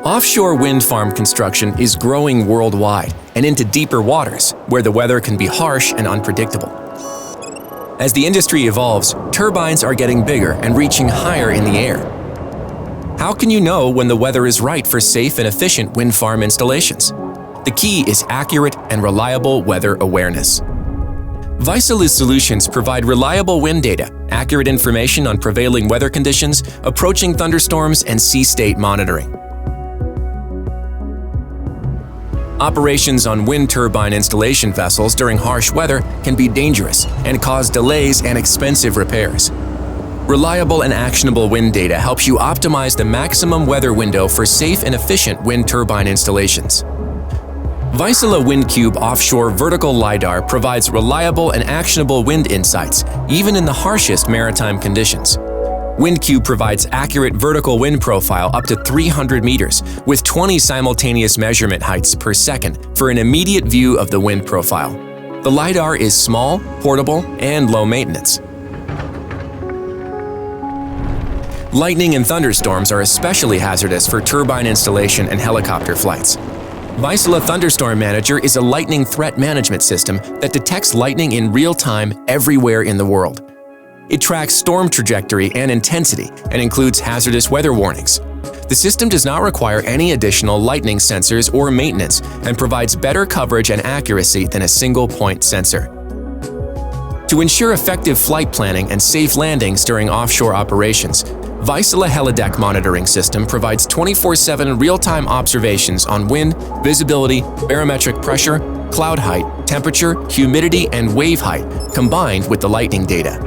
Offshore wind farm construction is growing worldwide and into deeper waters where the weather can be harsh and unpredictable. As the industry evolves, turbines are getting bigger and reaching higher in the air. How can you know when the weather is right for safe and efficient wind farm installations? The key is accurate and reliable weather awareness. Vaisala's solutions provide reliable wind data, accurate information on prevailing weather conditions, approaching thunderstorms, and sea state monitoring. Operations on wind turbine installation vessels during harsh weather can be dangerous and cause delays and expensive repairs. Reliable and actionable wind data helps you optimize the maximum weather window for safe and efficient wind turbine installations. Vaisala WindCube Offshore Vertical LiDAR provides reliable and actionable wind insights, even in the harshest maritime conditions. WindCube provides accurate vertical wind profile up to 300 meters, with 20 simultaneous measurement heights per second for an immediate view of the wind profile. The LiDAR is small, portable, and low maintenance. Lightning and thunderstorms are especially hazardous for turbine installation and helicopter flights. Vaisala Thunderstorm Manager is a lightning threat management system that detects lightning in real time everywhere in the world. It tracks storm trajectory and intensity and includes hazardous weather warnings. The system does not require any additional lightning sensors or maintenance and provides better coverage and accuracy than a single-point sensor. To ensure effective flight planning and safe landings during offshore operations, Vaisala Helideck Monitoring System provides 24/7 real-time observations on wind, visibility, barometric pressure, cloud height, temperature, humidity, and wave height, combined with the lightning data.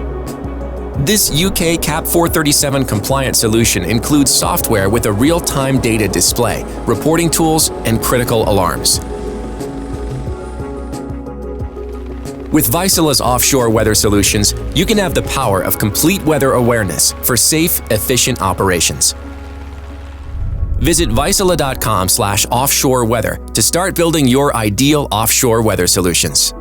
This UK CAP 437 compliant solution includes software with a real-time data display, reporting tools, and critical alarms. With Vaisala's offshore weather solutions, you can have the power of complete weather awareness for safe, efficient operations. Visit Vaisala.com/offshore weather to start building your ideal offshore weather solutions.